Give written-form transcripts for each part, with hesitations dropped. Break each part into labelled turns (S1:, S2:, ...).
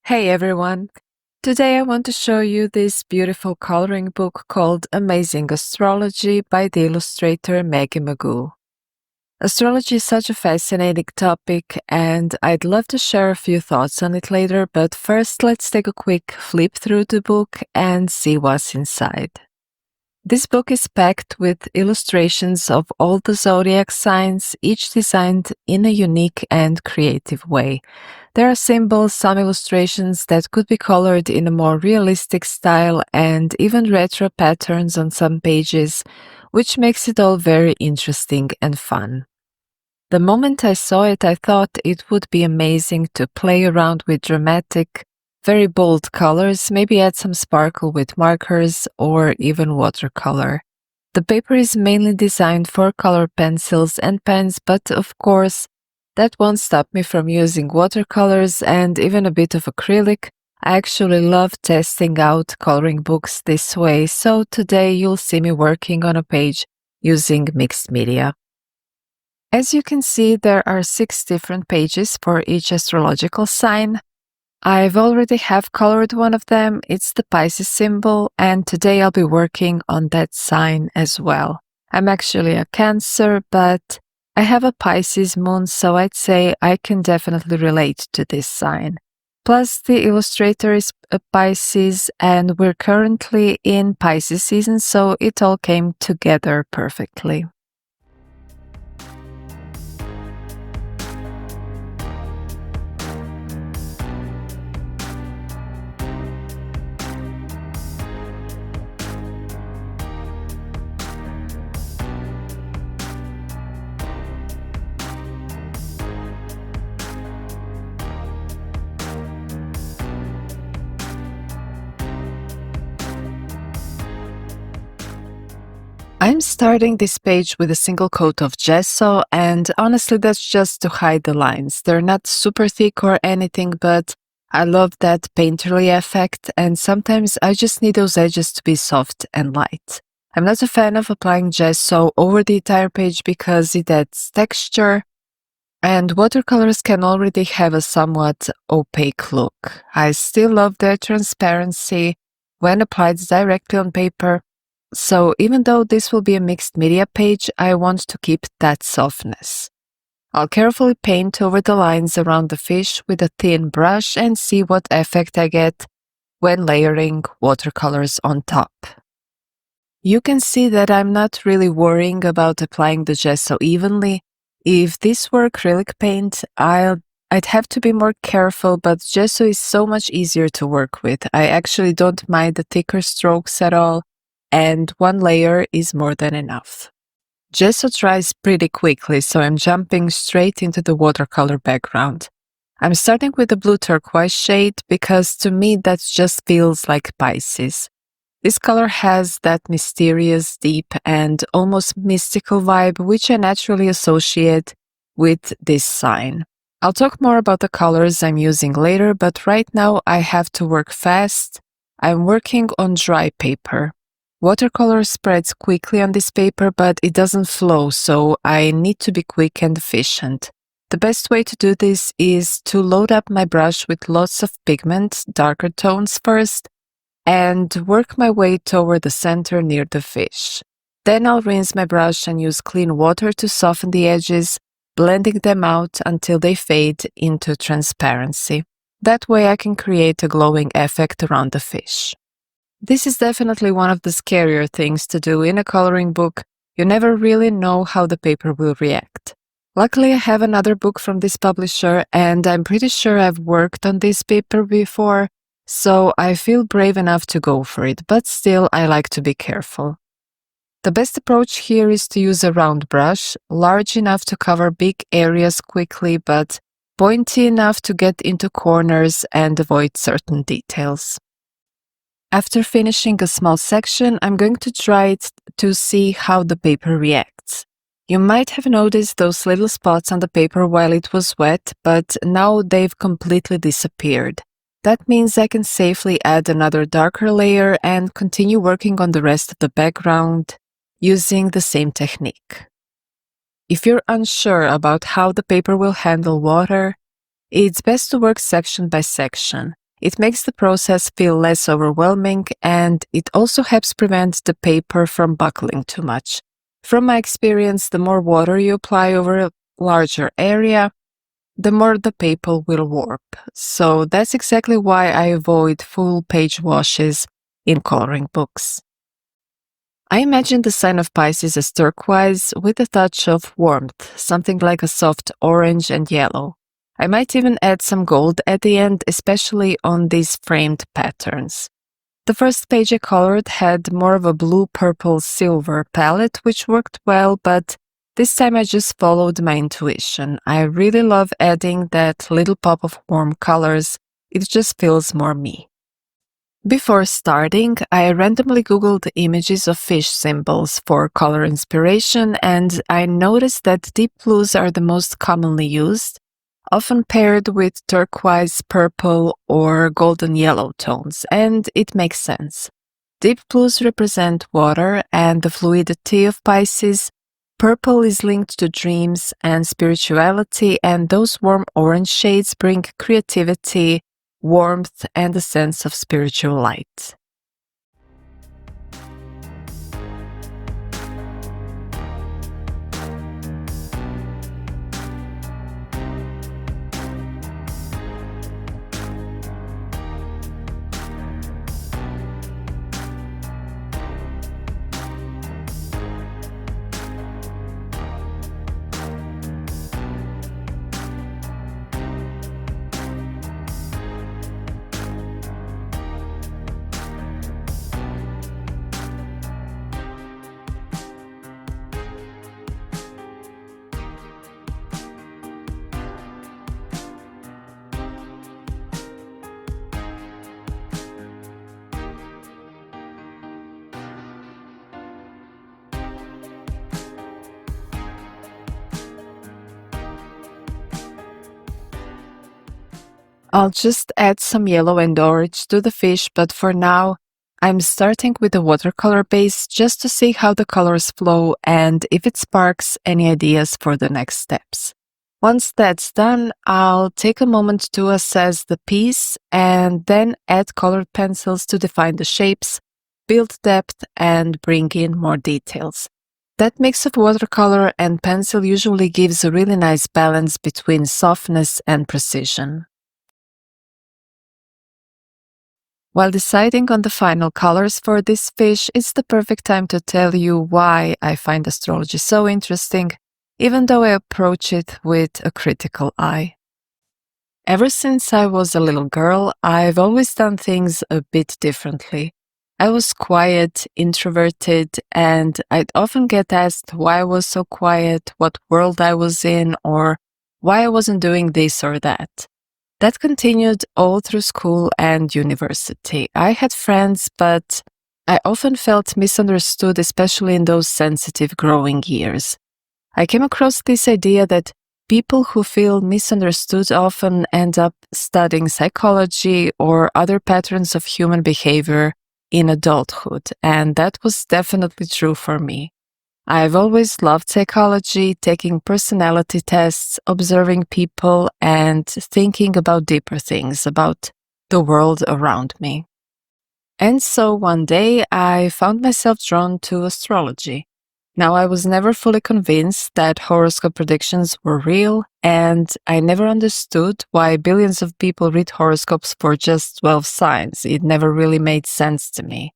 S1: Hey everyone! Today I want to show you this beautiful coloring book called Amazing Astrology by the illustrator Maggie Magoo. Astrology is such a fascinating topic and I'd love to share a few thoughts on it later, but first let's take a quick flip through the book and see what's inside. This book is packed with illustrations of all the zodiac signs, each designed in a unique and creative way. There are symbols, some illustrations that could be colored in a more realistic style, and even retro patterns on some pages, which makes it all very interesting and fun. The moment I saw it, I thought it would be amazing to play around with dramatic, very bold colors, maybe add some sparkle with markers or even watercolor. The paper is mainly designed for color pencils and pens, but of course, that won't stop me from using watercolors and even a bit of acrylic. I actually love testing out coloring books this way, so today you'll see me working on a page using mixed media. As you can see, there are 6 different pages for each astrological sign. I've already have colored one of them, it's the Pisces symbol, and today I'll be working on that sign as well. I'm actually a Cancer, but I have a Pisces moon, so I'd say I can definitely relate to this sign. Plus, the illustrator is a Pisces, and we're currently in Pisces season, so it all came together perfectly. I'm starting this page with a single coat of gesso, and honestly that's just to hide the lines. They're not super thick or anything, but I love that painterly effect, and sometimes I just need those edges to be soft and light. I'm not a fan of applying gesso over the entire page because it adds texture, and watercolors can already have a somewhat opaque look. I still love their transparency when applied directly on paper. So even though this will be a mixed media page, I want to keep that softness. I'll carefully paint over the lines around the fish with a thin brush and see what effect I get when layering watercolors on top. You can see that I'm not really worrying about applying the gesso evenly. If this were acrylic paint, I'd have to be more careful, but gesso is so much easier to work with. I actually don't mind the thicker strokes at all, and one layer is more than enough. Gesso dries pretty quickly, so I'm jumping straight into the watercolor background. I'm starting with the blue turquoise shade because to me that just feels like Pisces. This color has that mysterious, deep, and almost mystical vibe which I naturally associate with this sign. I'll talk more about the colors I'm using later, but right now I have to work fast. I'm working on dry paper. Watercolor spreads quickly on this paper, but it doesn't flow, so I need to be quick and efficient. The best way to do this is to load up my brush with lots of pigment, darker tones first, and work my way toward the center near the fish. Then I'll rinse my brush and use clean water to soften the edges, blending them out until they fade into transparency. That way I can create a glowing effect around the fish. This is definitely one of the scarier things to do in a coloring book. You never really know how the paper will react. Luckily, I have another book from this publisher, and I'm pretty sure I've worked on this paper before, so I feel brave enough to go for it, but still I like to be careful. The best approach here is to use a round brush, large enough to cover big areas quickly, but pointy enough to get into corners and avoid certain details. After finishing a small section, I'm going to try it to see how the paper reacts. You might have noticed those little spots on the paper while it was wet, but now they've completely disappeared. That means I can safely add another darker layer and continue working on the rest of the background using the same technique. If you're unsure about how the paper will handle water, it's best to work section by section. It makes the process feel less overwhelming, and it also helps prevent the paper from buckling too much. From my experience, the more water you apply over a larger area, the more the paper will warp. So that's exactly why I avoid full page washes in coloring books. I imagine the sign of Pisces as turquoise with a touch of warmth, something like a soft orange and yellow. I might even add some gold at the end, especially on these framed patterns. The first page I colored had more of a blue-purple-silver palette, which worked well, but this time I just followed my intuition. I really love adding that little pop of warm colors. It just feels more me. Before starting, I randomly Googled images of fish symbols for color inspiration, and I noticed that deep blues are the most commonly used, often paired with turquoise, purple, or golden yellow tones, and it makes sense. Deep blues represent water and the fluidity of Pisces. Purple is linked to dreams and spirituality, and those warm orange shades bring creativity, warmth, and a sense of spiritual light. I'll just add some yellow and orange to the fish, but for now, I'm starting with a watercolor base just to see how the colors flow and if it sparks any ideas for the next steps. Once that's done, I'll take a moment to assess the piece and then add colored pencils to define the shapes, build depth, and bring in more details. That mix of watercolor and pencil usually gives a really nice balance between softness and precision. While deciding on the final colors for this fish, it's the perfect time to tell you why I find astrology so interesting, even though I approach it with a critical eye. Ever since I was a little girl, I've always done things a bit differently. I was quiet, introverted, and I'd often get asked why I was so quiet, what world I was in, or why I wasn't doing this or that. That continued all through school and university. I had friends, but I often felt misunderstood, especially in those sensitive growing years. I came across this idea that people who feel misunderstood often end up studying psychology or other patterns of human behavior in adulthood, and that was definitely true for me. I've always loved psychology, taking personality tests, observing people, and thinking about deeper things, about the world around me. And so one day I found myself drawn to astrology. Now, I was never fully convinced that horoscope predictions were real, and I never understood why billions of people read horoscopes for just 12 signs. It never really made sense to me.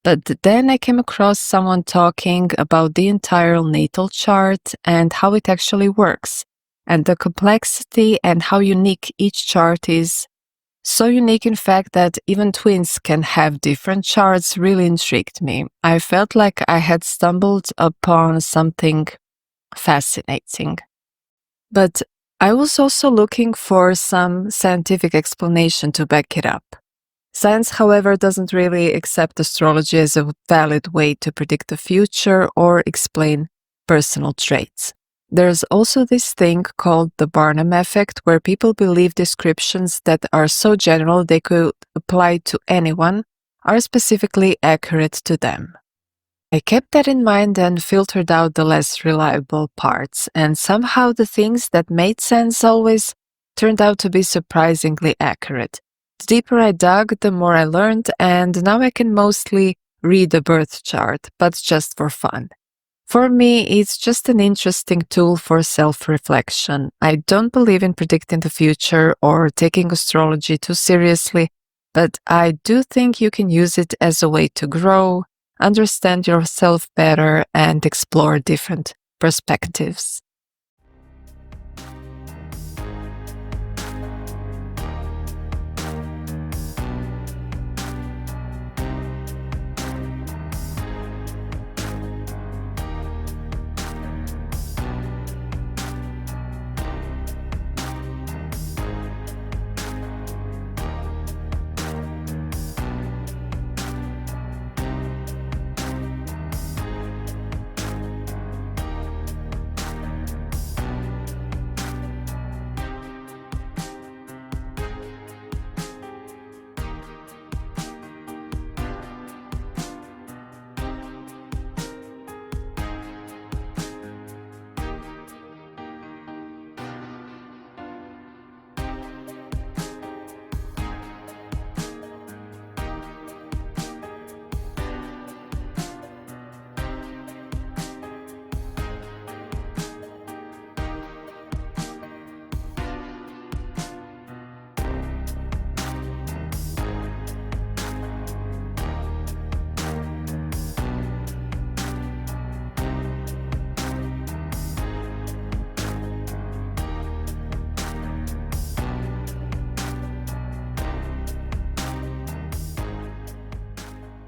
S1: But then I came across someone talking about the entire natal chart and how it actually works, and the complexity and how unique each chart is. So unique, in fact, that even twins can have different charts really intrigued me. I felt like I had stumbled upon something fascinating. But I was also looking for some scientific explanation to back it up. Science, however, doesn't really accept astrology as a valid way to predict the future or explain personal traits. There's also this thing called the Barnum effect, where people believe descriptions that are so general they could apply to anyone are specifically accurate to them. I kept that in mind and filtered out the less reliable parts, and somehow the things that made sense always turned out to be surprisingly accurate. The deeper I dug, the more I learned, and now I can mostly read a birth chart, but just for fun. For me, it's just an interesting tool for self-reflection. I don't believe in predicting the future or taking astrology too seriously, but I do think you can use it as a way to grow, understand yourself better, and explore different perspectives.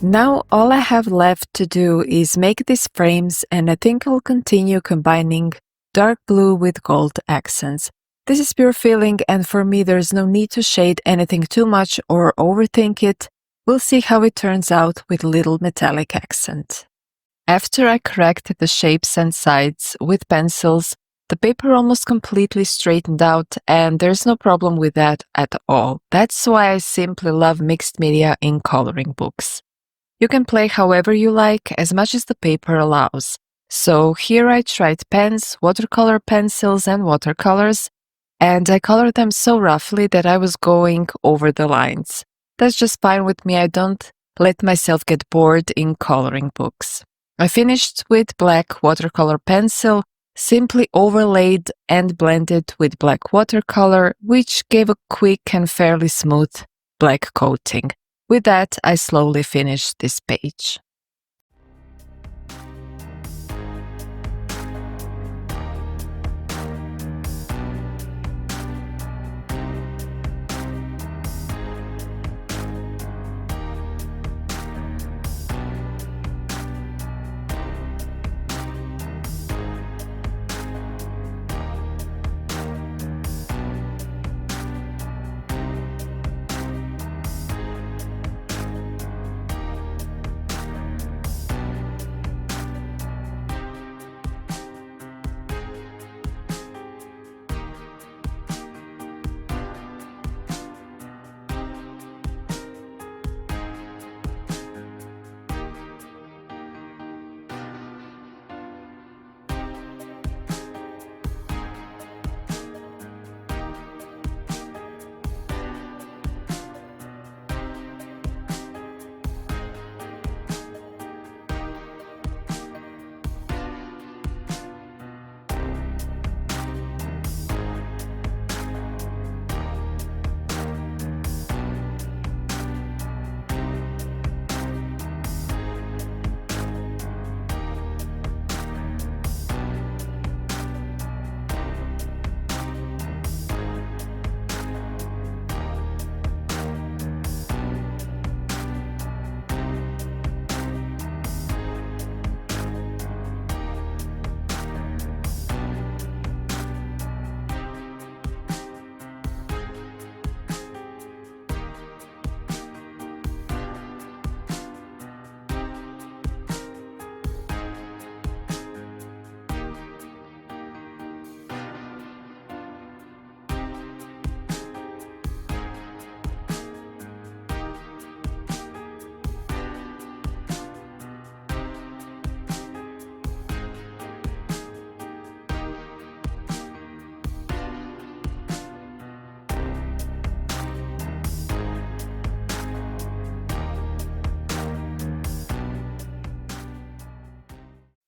S1: Now all I have left to do is make these frames, and I think I'll continue combining dark blue with gold accents. This is pure feeling, and for me there's no need to shade anything too much or overthink it. We'll see how it turns out with little metallic accent. After I corrected the shapes and sides with pencils, the paper almost completely straightened out, and there's no problem with that at all. That's why I simply love mixed media in coloring books. You can play however you like, as much as the paper allows. So here I tried pens, watercolor pencils, and watercolors, and I colored them so roughly that I was going over the lines. That's just fine with me. I don't let myself get bored in coloring books. I finished with black watercolor pencil, simply overlaid and blended with black watercolor, which gave a quick and fairly smooth black coating. With that, I slowly finished this page.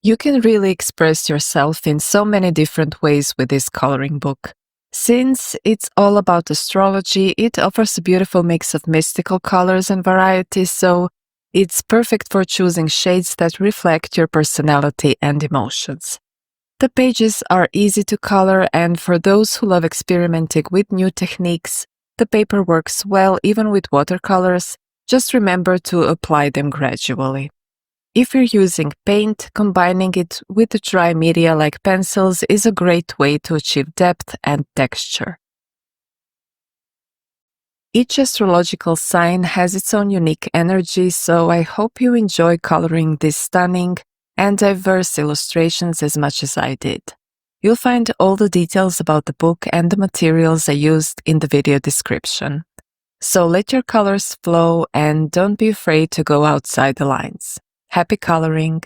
S1: You can really express yourself in so many different ways with this coloring book. Since it's all about astrology, it offers a beautiful mix of mystical colors and varieties, so it's perfect for choosing shades that reflect your personality and emotions. The pages are easy to color, and for those who love experimenting with new techniques, the paper works well even with watercolors. Just remember to apply them gradually. If you're using paint, combining it with dry media like pencils is a great way to achieve depth and texture. Each astrological sign has its own unique energy, so I hope you enjoy coloring these stunning and diverse illustrations as much as I did. You'll find all the details about the book and the materials I used in the video description. So let your colors flow and don't be afraid to go outside the lines. Happy coloring!